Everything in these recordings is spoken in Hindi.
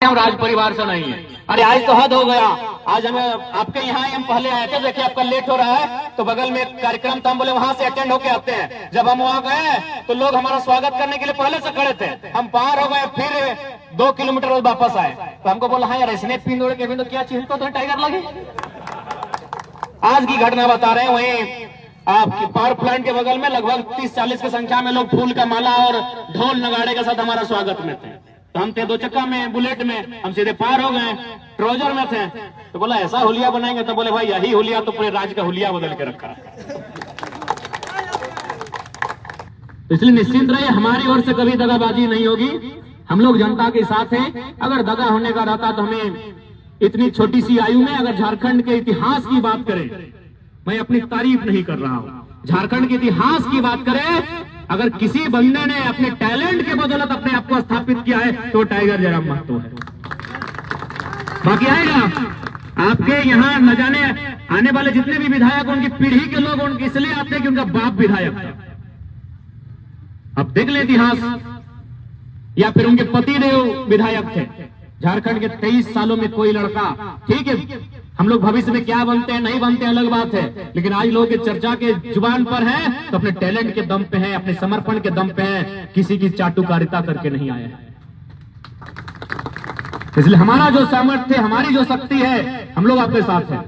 हम राज परिवार से नहीं है। अरे आज तो हद हो गया। आज हमें आपके यहाँ हम पहले आए थे, देखिए आपका लेट हो रहा है तो बगल में एक कार्यक्रम था, हम बोले वहां से अटेंड होके आते हैं। जब हम वहां गए तो लोग हमारा स्वागत करने के लिए पहले से खड़े थे। हम पार हो गए, फिर 2 किलोमीटर वापस आए तो हमको बोला हाँ यार इसने पिंदोड़ के भी तो क्या चीज तो टाइगर लगे। आज की घटना बता रहे हैं, वहीं आपके पावर प्लांट के बगल में लगभग 30-40 की संख्या में लोग फूल का माला और ढोल नगाड़े के साथ हमारा स्वागत में थे। तो हम थे 2 चक्का में, बुलेट में, हम सीधे पार हो गए, ट्राउजर में थे। तो बोला ऐसा हुलिया बनाएंगे, तो बोले भाई यही हुलिया तो पूरे राज्य का हुलिया बदल के रखा। इसलिए निश्चिंत रहिए, हमारी ओर से कभी दगाबाजी नहीं होगी। हम लोग जनता के साथ हैं। अगर दगा होने का रहता तो हमें इतनी छोटी सी आयु में, अगर झारखंड के इतिहास की बात करें, मैं अपनी तारीफ नहीं कर रहा हूं, झारखंड के इतिहास की बात करें, अगर किसी बंदे ने अपने टैलेंट के बदौलत अपने आप को स्थापित किया है तो टाइगर जयराम महतो है। बाकी आएगा आपके यहाँ न जाने आने वाले जितने भी विधायक, उनकी पीढ़ी के लोग उनके इसलिए आते हैं कि उनका बाप विधायक था। अब देख ले इतिहास, या फिर उनके पतिदेव विधायक थे। झारखंड के 23 सालों में कोई लड़का, ठीक है हम लोग भविष्य में क्या बनते हैं नहीं बनते अलग बात है, लेकिन आज लोगों की चर्चा के जुबान पर है तो अपने टैलेंट के दम पे है, अपने समर्पण के दम पे है, किसी की चाटुकारिता करके नहीं आया है। इसलिए हमारा जो सामर्थ्य, हमारी जो शक्ति है, हम लोग आपके साथ हैं।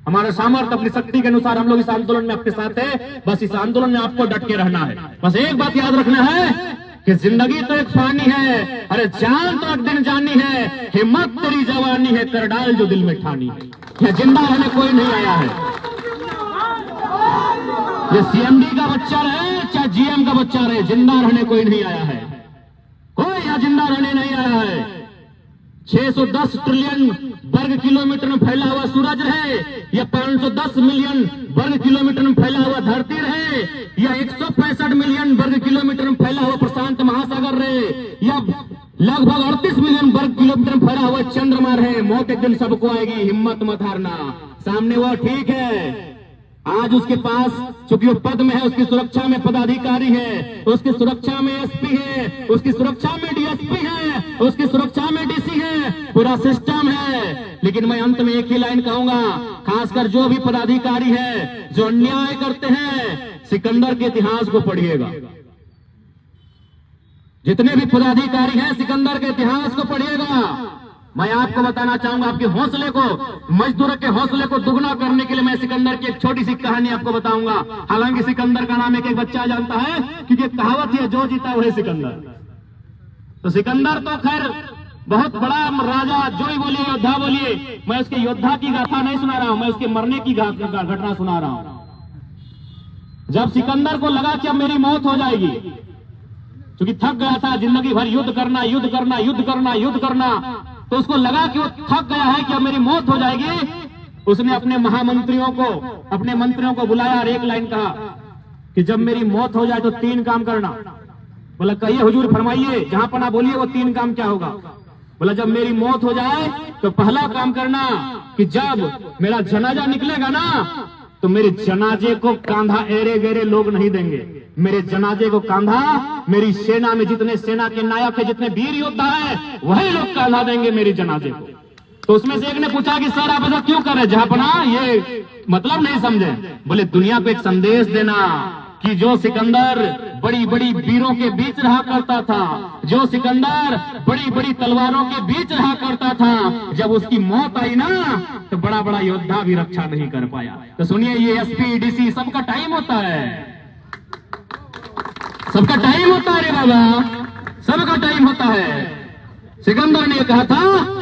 हमारा सामर्थ्य अपनी शक्ति के अनुसार हम लोग इस आंदोलन में आपके साथ है। बस इस आंदोलन में आपको डट के रहना है। बस एक बात याद रखना है कि जिंदगी तो एक फानी है, अरे जान तो एक दिन जानी है, हिम्मत तेरी जवानी है, कर डाल जो दिल में ठानी है। यह जिंदा रहने कोई नहीं आया है। ये सीएमडी का बच्चा रहे चाहे जीएम का बच्चा रहे, जिंदा रहने कोई नहीं आया है। कोई यहाँ जिंदा रहने नहीं आया है। 610 ट्रिलियन वर्ग किलोमीटर में फैला हुआ सूरज रहे, या 510 मिलियन वर्ग किलोमीटर में फैला हुआ धरती रहे, या 165 मिलियन वर्ग किलोमीटर में फैला हुआ प्रशांत महासागर रहे, या लगभग 38 मिलियन वर्ग किलोमीटर में फैला हुआ चंद्रमा रहे, मौत एक दिन सबको आएगी, हिम्मत मत हारना। सामने वो ठीक है, आज उसके पास चूंकि वो पद में है, उसकी सुरक्षा में पदाधिकारी है, उसकी सुरक्षा में एसपी है, उसकी सुरक्षा में डीएसपी है, उसकी सुरक्षा में डीसी है, पूरा सिस्टम है। लेकिन मैं अंत में एक ही लाइन कहूंगा, खासकर जो भी पदाधिकारी है जो अन्याय करते हैं, सिकंदर के इतिहास को पढ़िएगा। जितने भी पदाधिकारी हैं सिकंदर के इतिहास को पढ़िएगा। मैं आपको बताना चाहूंगा, आपके हौसले को, मजदूरों के हौसले को दुगना करने के लिए मैं सिकंदर की एक छोटी सी कहानी आपको बताऊंगा। हालांकि सिकंदर का नाम एक बच्चा जानता है, क्योंकि कहावत है जो जीता वही सिकंदर। तो सिकंदर तो खैर बहुत बड़ा राजा, जो ही बोलिए योद्धा बोलिए, मैं उसके योद्धा की गाथा नहीं सुना रहा हूं, मैं उसके मरने की घटना सुना रहा हूं। जब सिकंदर को लगा कि अब मेरी मौत हो जाएगी, क्योंकि थक गया था जिंदगी भर युद्ध करना युद्ध करना युद्ध करना युद्ध करना, तो उसको लगा कि वो थक गया है कि अब मेरी मौत हो जाएगी। उसने अपने महामंत्रियों को, अपने मंत्रियों को बुलाया और एक लाइन कहा कि जब मेरी मौत हो जाए तो 3 काम करना। बोला कहिए हुजूर फरमाइए, जहां पर ना बोलिए वो 3 काम क्या होगा। बोला जब मेरी मौत हो जाए तो पहला काम करना कि जब मेरा जनाजा निकलेगा ना, तो मेरे जनाजे को कांधा एरे गेरे लोग नहीं देंगे। मेरे जनाजे को कांधा मेरी सेना में जितने सेना के नायक है, जितने वीर योद्धा है, वही लोग कांधा देंगे मेरी जनाजे को। तो उसमें से एक ने पूछा कि सर आप ऐसा क्यों कर रहे जहापना, ये मतलब नहीं समझे। बोले दुनिया को एक संदेश देना कि जो सिकंदर बड़ी बड़ी वीरों के बीच रहा करता था, जो सिकंदर बड़ी बड़ी तलवारों के बीच रहा करता था, जब उसकी मौत आई ना तो बड़ा बड़ा योद्धा भी रक्षा नहीं कर पाया। तो सुनिए, ये एसपी डीसी सबका टाइम होता है, सबका टाइम होता है रे बाबा, सबका टाइम होता है। सिकंदर ने कहा था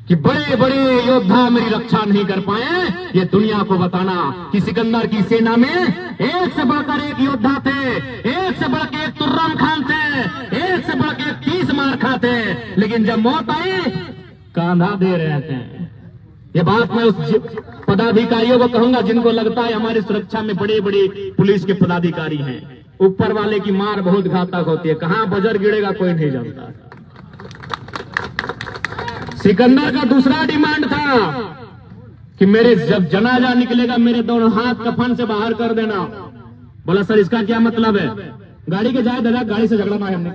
कि बड़े बड़े योद्धा मेरी रक्षा नहीं कर पाए, ये दुनिया को बताना कि सिकंदर की सेना में एक से बढ़कर एक योद्धा थे, एक से बढ़कर एक तुर्रम खान थे, एक से बढ़कर 30 मारखा थे, लेकिन जब मौत आई कांधा दे रहे थे। ये बात मैं उस पदाधिकारियों को कहूंगा जिनको लगता है हमारी सुरक्षा में बड़े बड़े पुलिस के पदाधिकारी हैं। ऊपर वाले की मार बहुत घातक होती है, कहां बजर गिरेगा कोई नहीं जानता। सिकंदर का दूसरा डिमांड था कि मेरे जब जनाजा निकलेगा मेरे दोनों हाथ कफन से बाहर कर देना। बोला सर इसका क्या मतलब है। गाड़ी के जाए दादा, गाड़ी से झगड़ा ना हमने।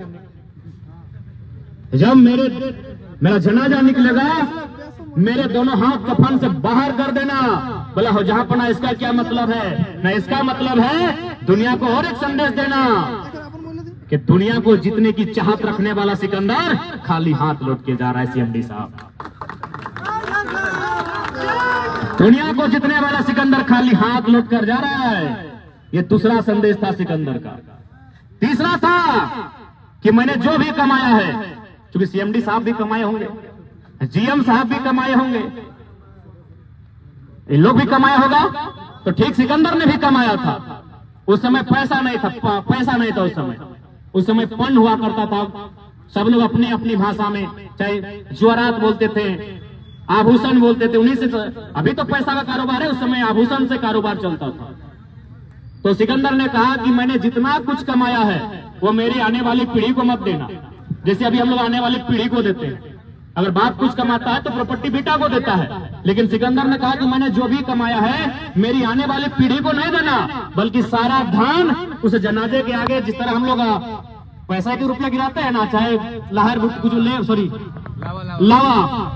जब मेरा जनाजा निकलेगा, मेरे दोनों हाथ कफन से बाहर कर देना। बोला हो जहां पना, इसका क्या मतलब है? ना इसका मतलब है दुनिया को और एक संदेश देना कि दुनिया को जीतने की चाहत रखने वाला सिकंदर खाली हाथ लौट के जा रहा है। सीएमडी साहब, दुनिया को जीतने वाला सिकंदर खाली हाथ लौट कर जा रहा है। ये दूसरा संदेश था सिकंदर का। तीसरा था कि मैंने जो भी कमाया है, क्योंकि सीएमडी साहब भी कमाए होंगे, जीएम साहब भी कमाए होंगे, इन लोग भी कमाया होगा, तो ठीक सिकंदर ने भी कमाया था। उस समय पैसा नहीं था, पैसा नहीं था उस समय पन हुआ करता था। सब लोग अपनी अपनी भाषा में, चाहे ज्वरात बोलते थे, आभूषण बोलते थे, उन्हीं से। अभी तो पैसा का कारोबार है, उस समय आभूषण से कारोबार चलता था। तो सिकंदर ने कहा कि मैंने जितना कुछ कमाया है वो मेरी आने वाली पीढ़ी को मत देना। जैसे अभी हम लोग आने वाली पीढ़ी को देते हैं, अगर बाप कुछ कमाता है तो प्रॉपर्टी बेटा को देता है, लेकिन सिकंदर ने कहा कि मैंने जो भी कमाया है मेरी आने वाली पीढ़ी को नहीं देना, बल्कि सारा धन उस जनाजे के आगे, जिस तरह हम लोग पैसा के रुपया गिराते हैं ना, चाहे लहर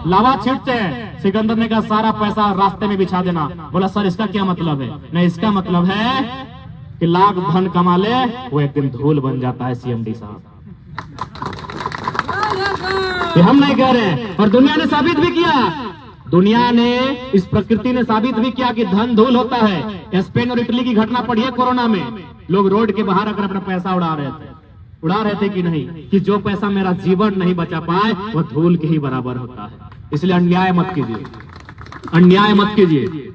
लावा छींटते हैं, सिकंदर ने कहा सारा पैसा रास्ते में बिछा देना। बोला सर इसका क्या मतलब है? नहीं, इसका मतलब है कि लाख धन कमा ले वो एक दिन धूल बन जाता है। सीएमडी साहब, ये हम नहीं कह रहे हैं, और दुनिया ने साबित भी किया। दुनिया ने, इस प्रकृति ने साबित भी किया कि धन धूल होता है। स्पेन और इटली की घटना पढ़िए, कोरोना में लोग रोड के बाहर आकर अपना पैसा उड़ा रहे थे कि नहीं, कि जो पैसा मेरा जीवन नहीं बचा पाए वो धूल के ही बराबर होता है। इसलिए अन्याय मत कीजिए, अन्याय मत कीजिए,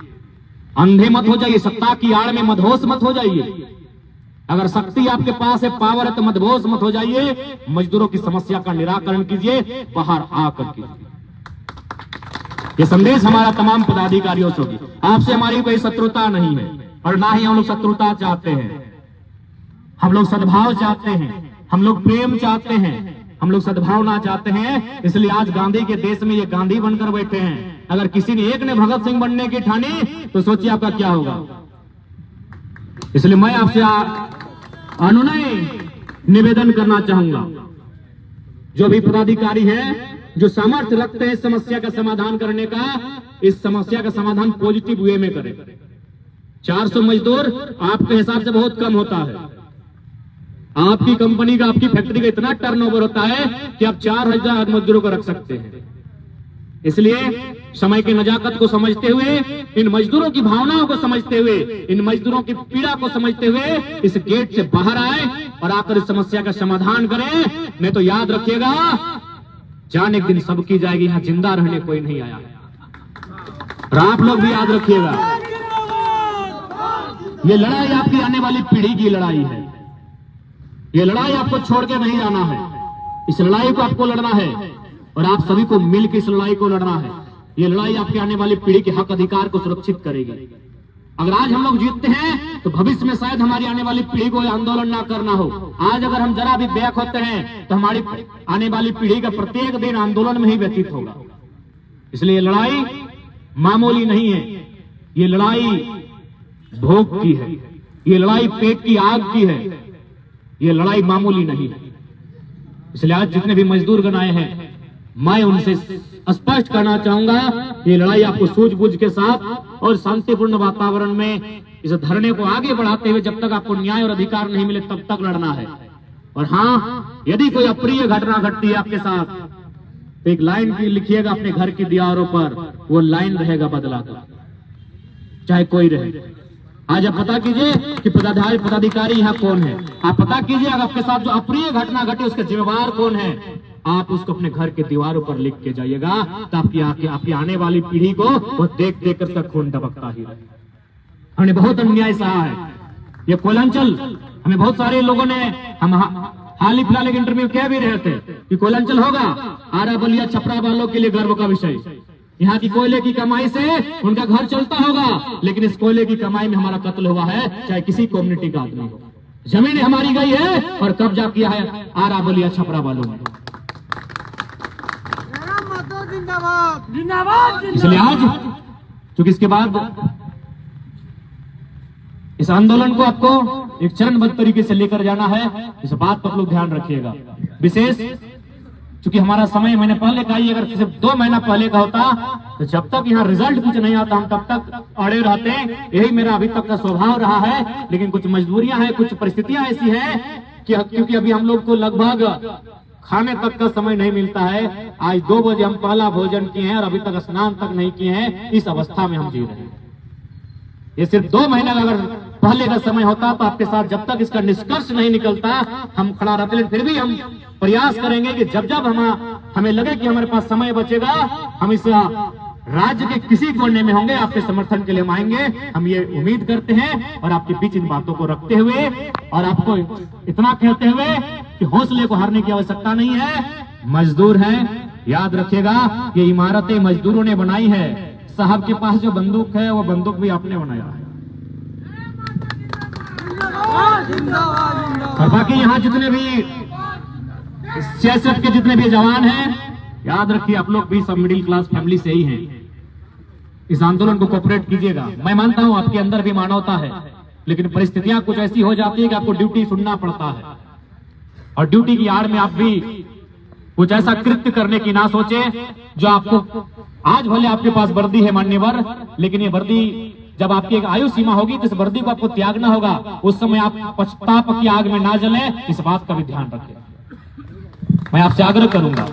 अंधे मत हो जाइए, सत्ता की आड़ में मदहोश मत हो जाइए। अगर शक्ति आपके पास है, पावर है, तो मदहोश मत हो जाइए। मजदूरों की समस्या का निराकरण कीजिए, बाहर आकर कीजिए। ये संदेश हमारा तमाम पदाधिकारियों से होगी। आपसे हमारी कोई शत्रुता नहीं है, और ना ही हम लोग शत्रुता चाहते हैं। हम लोग सद्भाव चाहते हैं, हम लोग प्रेम चाहते हैं, हम लोग सद्भावना चाहते हैं। इसलिए आज गांधी के देश में ये गांधी बनकर बैठे हैं। अगर किसी ने एक ने भगत सिंह बनने की ठानी तो सोचिए आपका क्या होगा। इसलिए मैं आपसे अनुनय निवेदन करना चाहूंगा, जो भी पदाधिकारी है, जो सामर्थ्य रखते हैं इस समस्या का समाधान करने का, इस समस्या का समाधान पॉजिटिव वे में करें। 400 मजदूर आपके हिसाब से बहुत कम होता है। आपकी कंपनी का, आपकी फैक्ट्री का इतना टर्नओवर होता है कि आप 4000 मजदूरों को रख सकते हैं। इसलिए समय की नजाकत को समझते हुए, इन मजदूरों की भावनाओं को समझते हुए, इन मजदूरों की पीड़ा को समझते हुए इस गेट से बाहर आए और आकर इस समस्या का समाधान करें। नहीं तो याद रखिएगा, जान एक दिन सबकी जाएगी, यहां जिंदा रहने कोई नहीं आया। और आप लोग भी याद रखिएगा, ये लड़ाई आपकी आने वाली पीढ़ी की लड़ाई है। ये लड़ाई आपको छोड़ के नहीं जाना है। इस लड़ाई को आपको लड़ना है, और आप सभी को मिलकर इस लड़ाई को लड़ना है। ये लड़ाई आपकी आने वाली पीढ़ी के हक अधिकार को सुरक्षित करेगी। अगर आज हम लोग जीतते हैं तो भविष्य में शायद हमारी आने वाली पीढ़ी को आंदोलन ना करना हो। आज अगर हम जरा भी बैक होते हैं तो हमारी आने वाली पीढ़ी का प्रत्येक दिन आंदोलन में ही व्यतीत होगा। इसलिए लड़ाई मामूली नहीं है, ये लड़ाई भूख की है, ये लड़ाई पेट की आग की है, ये लड़ाई मामूली नहीं है। इसलिए आज जितने भी मजदूर गण आए हैं, मैं उनसे स्पष्ट करना चाहूंगा, ये लड़ाई आपको सूझबूझ के साथ और शांतिपूर्ण वातावरण में इस धरने को आगे बढ़ाते हुए, जब तक आपको न्याय और अधिकार नहीं मिले तब तक लड़ना है। और हाँ, यदि कोई अप्रिय घटना घटती है आपके साथ तो एक लाइन की लिखिएगा अपने घर की दीवारों पर, वो लाइन रहेगा बदला का, चाहे कोई रहे। आज आप पता कीजिए कि पदाधिकारी यहाँ कौन है। आप पता कीजिए अगर आपके साथ जो अप्रिय घटना घटी उसके जिम्मेवार कौन है। आप उसको अपने घर के दीवारों पर लिख के जाइएगा, तो आपकी आने वाली पीढ़ी को वो देख देख कर उसका खून टपकता ही रहे। हमने बहुत अन्याय सहा है। ये कोयलांचल, हमें बहुत सारे लोगों ने, हम हाल ही फिलहाल एक इंटरव्यू कह भी रहे थे कि कोयलांचल होगा आरा बलिया छपरा वालों के लिए गर्व का विषय। यहाँ की कोयले की कमाई से उनका घर चलता होगा, लेकिन इस कोयले की कमाई में हमारा कत्ल हुआ है, चाहे किसी कम्युनिटी का आदमी हो। जमीनें हमारी गई है और कब्जा किया है आरा बलिया छपरा वालों ने। इसलिए आज क्योंकि इसके बाद इस आंदोलन को आपको एक चरणबद्ध तरीके से लेकर जाना है, इस बात पर आप लोग ध्यान रखिएगा। विशेष क्योंकि हमारा समय मैंने पहले कहा, अगर सिर्फ 2 महीना पहले का होता तो जब तक यहाँ रिजल्ट कुछ नहीं आता हम तब तक अड़े रहते। यही मेरा अभी तक का स्वभाव रहा है। लेकिन कुछ मजबूरियां हैं, कुछ परिस्थितियां ऐसी हैं कि क्योंकि अभी हम लोग को लगभग खाने तक का समय नहीं मिलता है। आज 2 बजे हम पहला भोजन किए हैं और अभी तक स्नान तक नहीं किए हैं। इस अवस्था में हम जी रहे हैं। ये सिर्फ 2 महीना का अगर पहले का समय होता तो आपके साथ जब तक इसका निष्कर्ष नहीं निकलता हम खड़ा रहते। लेकिन फिर भी हम प्रयास करेंगे कि जब जब हमें लगे कि हमारे पास समय बचेगा, हम इस राज्य के किसी कोने में होंगे, आपके समर्थन के लिए हम आएंगे। हम ये उम्मीद करते हैं और आपके बीच इन बातों को रखते हुए और आपको इतना कहते हुए कि हौसले को हारने की आवश्यकता नहीं है। मजदूर हैं, याद रखिएगा ये इमारतें मजदूरों ने बनाई है। साहब के पास जो बंदूक है वो बंदूक भी आपने बनाया है। और बाकी यहाँ जितने भी सीएसएफ के जितने भी जवान हैं, याद रखिए आप लोग भी सब मिडिल क्लास फैमिली से ही हैं। इस आंदोलन को कोऑपरेट कीजिएगा। मैं मानता हूं आपके अंदर भी मानवता है, लेकिन परिस्थितियां कुछ ऐसी हो जाती है कि आपको ड्यूटी सुनना पड़ता है और ड्यूटी की आड़ में आप भी कुछ ऐसा कृत्य करने की ना सोचे जो आपको, आज भले आपके पास वर्दी है मान्यवर, लेकिन ये वर्दी जब आपकी एक आयु सीमा होगी तो इस वर्दी को आपको त्यागना होगा। उस समय आप पछताप की आग में ना जले, इस बात का भी ध्यान रखें। मैं आपसे आग्रह करूंगा,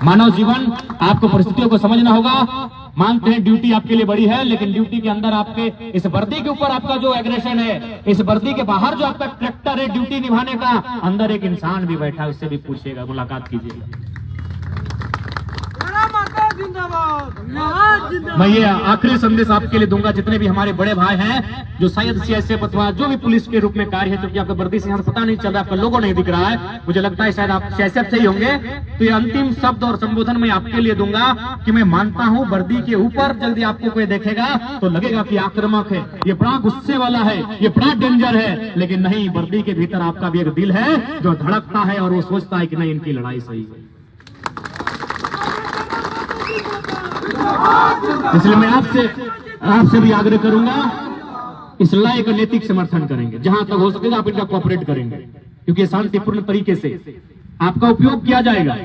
मानव जीवन आपको परिस्थितियों को समझना होगा। मानते हैं ड्यूटी आपके लिए बड़ी है, लेकिन ड्यूटी के अंदर आपके इस वर्दी के ऊपर आपका जो एग्रेशन है, इस वर्दी के बाहर जो आपका कैरेक्टर है ड्यूटी निभाने का, अंदर एक इंसान भी बैठा है, उससे भी पूछिएगा, मुलाकात कीजिएगा। मैं ये आखिरी संदेश आपके लिए दूंगा, जितने भी हमारे बड़े भाई हैं जो शायद सीएसएफ अथवा जो भी पुलिस के रूप में कार्य है, क्योंकि आपका वर्दी से यहाँ पता नहीं चल रहा, आपका लोगो नहीं दिख रहा है, मुझे लगता है शायद आप सीएसएफ से ही होंगे। तो ये अंतिम शब्द और संबोधन मैं आपके लिए दूंगा कि मैं मानता हूँ वर्दी के ऊपर जल्दी आपको कोई देखेगा तो लगेगा कि आक्रामक है, ये बड़ा गुस्से वाला है, ये बड़ा डेंजर है, लेकिन नहीं, वर्दी के भीतर आपका भी एक दिल है जो धड़कता है और वो सोचता है कि नहीं, इनकी लड़ाई सही है। इसलिए मैं आपसे भी आग्रह करूंगा, इस लड़ाई का नैतिक समर्थन करेंगे, जहां तक हो सकेगा आप इनका कोऑपरेट करेंगे, क्योंकि शांतिपूर्ण तरीके से आपका उपयोग किया जाएगा,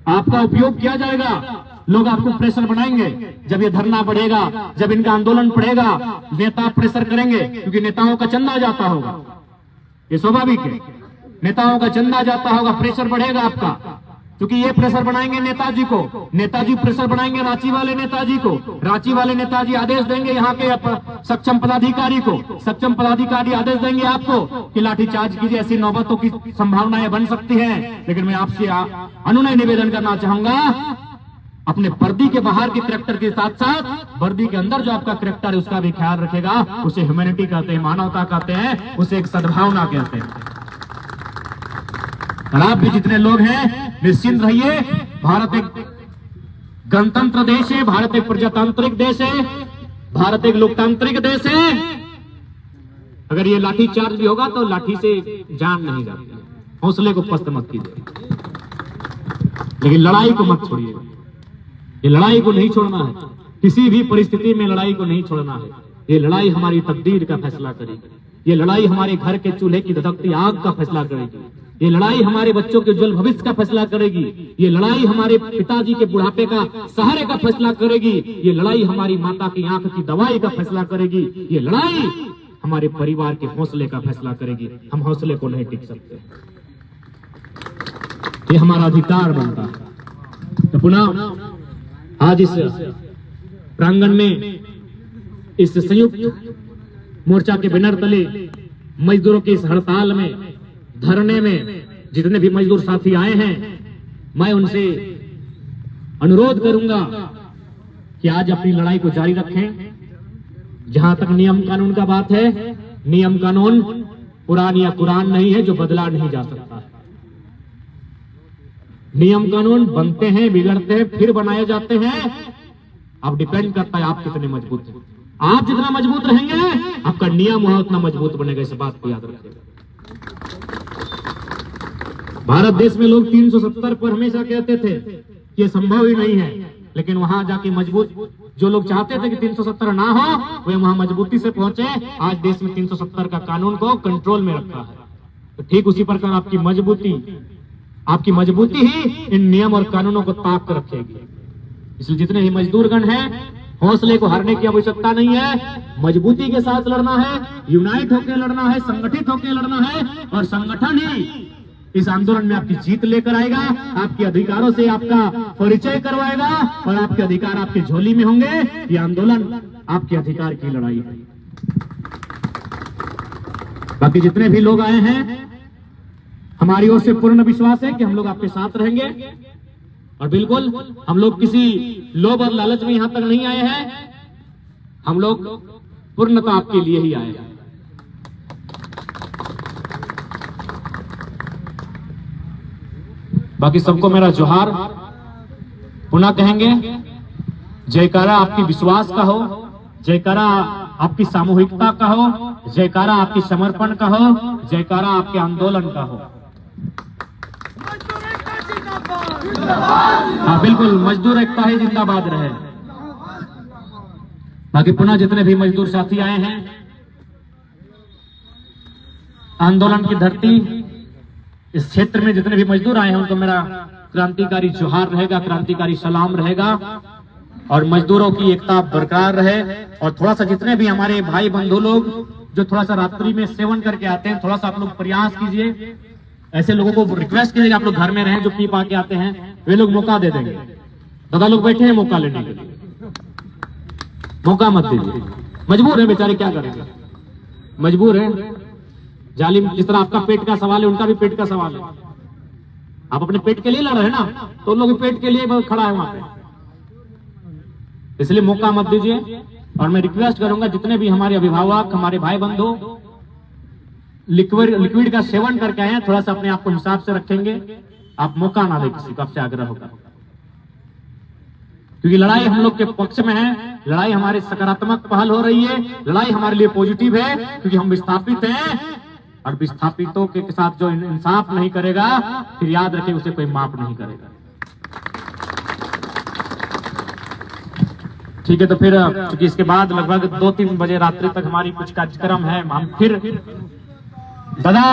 आपका उपयोग किया जाएगा। लोग आपको प्रेशर बनाएंगे, जब ये धरना बढ़ेगा, जब इनका आंदोलन बढ़ेगा, नेता प्रेशर करेंगे, क्योंकि नेताओं का चंदा जाता होगा, ये स्वाभाविक है, नेताओं का चंदा जाता होगा, प्रेशर बढ़ेगा आपका, क्योंकि ये प्रेशर बनाएंगे नेताजी को, नेताजी प्रेशर बनाएंगे रांची वाले नेताजी को, रांची वाले नेताजी आदेश देंगे यहाँ के सक्षम पदाधिकारी को, सक्षम पदाधिकारी आदेश देंगे आपको कि लाठीचार्ज कीजिए। ऐसी नौबतों की संभावनाएं बन सकती हैं, लेकिन मैं आपसे अनुनय निवेदन करना चाहूंगा, अपने वर्दी के बाहर के कैरेक्टर के साथ साथ वर्दी के अंदर जो आपका कैरेक्टर है उसका भी ख्याल रखेगा। उसे ह्यूमैनिटी कहते हैं, मानवता कहते हैं, उसे एक सद्भावना कहते हैं। और आप भी जितने लोग हैं निश्चिंत रहिए, भारत एक गणतंत्र देश है, भारत एक प्रजातांत्रिक देश है, भारत एक लोकतांत्रिक देश है। अगर ये लाठी चार्ज भी होगा तो लाठी से जान नहीं जाती, हौसले को पस्त मत कीजिए, लेकिन लड़ाई को मत छोड़िए। ये लड़ाई को नहीं छोड़ना है, किसी भी परिस्थिति में लड़ाई को नहीं छोड़ना है। ये लड़ाई हमारी तकदीर का फैसला करेगी, ये लड़ाई हमारे घर के चूल्हे की धधकती आग का फैसला करेगी, ये लड़ाई हमारे बच्चों के उज्जवल भविष्य का फैसला करेगी, ये लड़ाई हमारे पिताजी के बुढ़ापे का सहारे का फैसला करेगी, ये लड़ाई हमारी माता की आंख की दवाई का फैसला करेगी, ये लड़ाई हमारे परिवार के हौसले का फैसला करेगी। हम हौसले को नहीं टिक सकते, ये हमारा अधिकार बनता है। तो पुनः आज इस प्रांगण में, इस संयुक्त मोर्चा के बैनर तले मजदूरों की इस हड़ताल में, धरने में जितने भी मजदूर साथी आए हैं, मैं उनसे अनुरोध करूंगा कि आज अपनी लड़ाई को जारी रखें। जहां तक नियम कानून का बात है, नियम कानून कुरान या कुरान नहीं है जो बदला नहीं जा सकता। नियम कानून बनते हैं, बिगड़ते हैं, फिर बनाए जाते हैं। अब डिपेंड करता है आप कितने मजबूत हैं। आप जितना मजबूत रहेंगे आपका नियम वहां उतना मजबूत बनेगा, इस बात को याद रखिएगा। भारत देश में लोग 370 पर हमेशा कहते थे कि ये संभव ही नहीं है, लेकिन वहां जाके मजबूत, जो लोग चाहते थे कि 370 ना हो, वे वहां मजबूती से पहुंचे। आज देश में 370 का कानून को कंट्रोल में रखा है। तो ठीक उसी प्रकार आपकी मजबूती आपकी मजबूती ही इन नियम और कानूनों को ताक कर रखेगी। इसलिए जितने ही मजदूरगण हैं, हौसले को हारने की आवश्यकता नहीं है। मजबूती के साथ लड़ना है, यूनाइट होकर लड़ना है, संगठित होकर लड़ना है, और संगठन ही इस आंदोलन में आपकी जीत लेकर आएगा, आपके अधिकारों से आपका परिचय करवाएगा, और आपके अधिकार आपके झोली में होंगे। ये आंदोलन आपके अधिकार की लड़ाई है। बाकी जितने भी लोग आए हैं, हमारी ओर से पूर्ण विश्वास है कि हम लोग आपके साथ रहेंगे, और बिल्कुल हम लोग किसी लोभ और लालच में यहां तक नहीं आए हैं। हम लोग पूर्णतः आपके लिए ही आए हैं। बाकी सबको मेरा जोहार पुनः कहेंगे। जयकारा आपकी विश्वास का हो, जयकारा आपकी सामूहिकता का हो, जयकारा आपकी समर्पण का हो, जयकारा आपके आंदोलन का हो। हाँ बिल्कुल, मजदूर एकता ही जिंदाबाद रहे। बाकी पुनः जितने भी मजदूर साथी आए हैं, आंदोलन की धरती इस क्षेत्र में जितने भी मजदूर आए हैं उनको मेरा क्रांतिकारी जोहार रहेगा, क्रांतिकारी सलाम रहेगा, और मजदूरों की एकता बरकरार रहे। और थोड़ा सा जितने भी हमारे भाई बंधु लोग जो थोड़ा सा रात्रि में सेवन करके आते हैं, थोड़ा सा आप लोग प्रयास कीजिए, ऐसे लोगों को रिक्वेस्ट कीजिए आप लोग घर में रहें, जो पी पा के आते हैं, वे लोग मौका दे देंगे। दादा लोग बैठे हैं मौका लेने के लिए, मौका मत दीजिए। मजबूर है बेचारे, क्या करेंगे, मजबूर है। जालिम, जिस तरह आपका पेट का सवाल है, उनका भी पेट का सवाल है। आप अपने पेट के लिए लड़ रहे हैं ना, तो उन लोग पेट के लिए खड़ा है वहां पे, इसलिए मौका मत दीजिए। और मैं रिक्वेस्ट करूंगा जितने भी हमारे अभिभावक, हमारे भाई बंधु लिक्विड का सेवन करके आए हैं, थोड़ा सा अपने आप को हिसाब से रखेंगे, आप मौका ना दें किसी को, आपसे आग्रह होगा। क्योंकि लड़ाई हम लोग के पक्ष में है, लड़ाई हमारे सकारात्मक पहल हो रही है, लड़ाई हमारे लिए पॉजिटिव है, क्योंकि हम विस्थापित हैं, और विस्थापितों के साथ जो इंसाफ नहीं करेगा, फिर याद रखें उसे कोई माफ नहीं करेगा। ठीक है, तो फिर क्योंकि इसके बाद लगभग 2-3 बजे रात्रि तक हमारी कुछ कार्यक्रम है, हम फिर दादा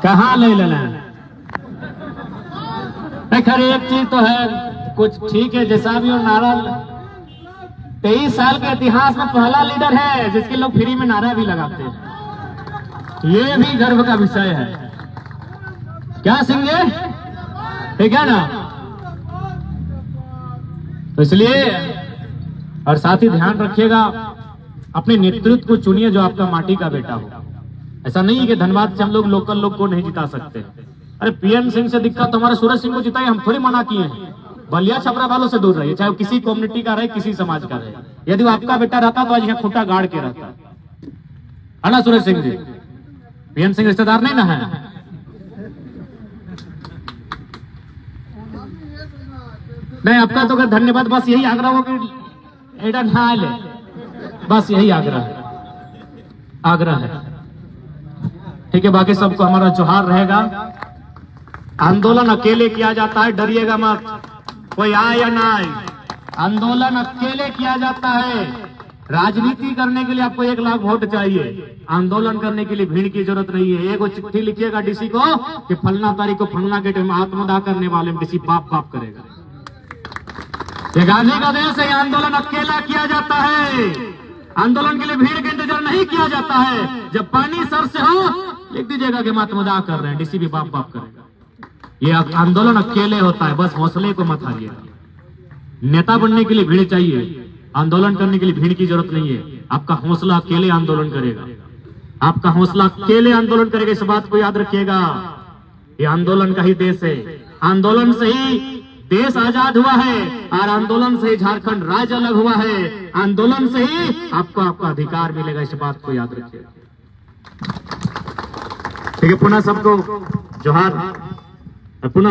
कहाँ ले लेना है। खैर एक चीज तो है, कुछ ठीक है जैसा भी हो, नारा 23 साल के इतिहास में पहला लीडर है जिसके लोग फ्री में नारा भी लगाते हैं, ये भी गर्व का विषय है। क्या सिंगे, ठीक है ना। तो इसलिए और साथ ही ध्यान रखिएगा, अपने नेतृत्व को चुनिए जो आपका माटी का बेटा हो। ऐसा नहीं है कि धनबाद से हम लोग लोकल लोग को नहीं जिता सकते। अरे पीएन सिंह से दिक्कत तो हमारे सूरज सिंह को जिताए, हम थोड़ी मना किए हैं। बलिया छपरा वालों से दूर रहिए, चाहे वो किसी कम्युनिटी का रहे, किसी समाज का रहे। यदि वो आपका बेटा रहता तो आज यहाँ खूंटा गाड़ के रहता है ना सूरज सिंह जी। पीएन सिंह रिश्तेदार नहीं ना है। नहीं, आपका तो धन्यवाद, बस यही आग्रह हो कि एडा ना ले, बस यही आग्रह है। ठीक है, बाकी सबको हमारा जोहार रहेगा। आंदोलन अकेले किया जाता है, डरिएगा मत, कोई आए या ना आए, आंदोलन अकेले किया जाता है। राजनीति करने के लिए आपको 1 लाख वोट चाहिए, आंदोलन करने के लिए भीड़ की जरूरत नहीं है। एक चिट्ठी लिखिएगा डीसी को कि फलना तारीख को फलना गेट में आत्मदाह करने वाले डीसी बाप करेगा। ये गांधी का देश है, आंदोलन अकेला किया जाता है, आंदोलन के लिए भीड़ का इंतजार नहीं किया जाता है। जब पानी सर से हो लिख दीजिएगा कि आत्मदाह कर रहे हैं, डीसी भी बाप करेगा। ये आंदोलन अकेले होता है, बस हौसले को मत हारिए। नेता बनने के लिए भीड़ चाहिए, आंदोलन करने के लिए भीड़ की जरूरत नहीं है। आपका हौसला अकेले आंदोलन करेगा, आपका हौसला अकेले आंदोलन करेगा। इस बात को याद रखिएगा, ये आंदोलन का ही देश है, आंदोलन से ही देश आजाद हुआ है, और आंदोलन से ही झारखंड राज्य अलग हुआ है, आंदोलन से ही आपको आपका अधिकार मिलेगा। इस बात को याद रखिएगा। ठीक है, पुनः सबको जोहार, पुनः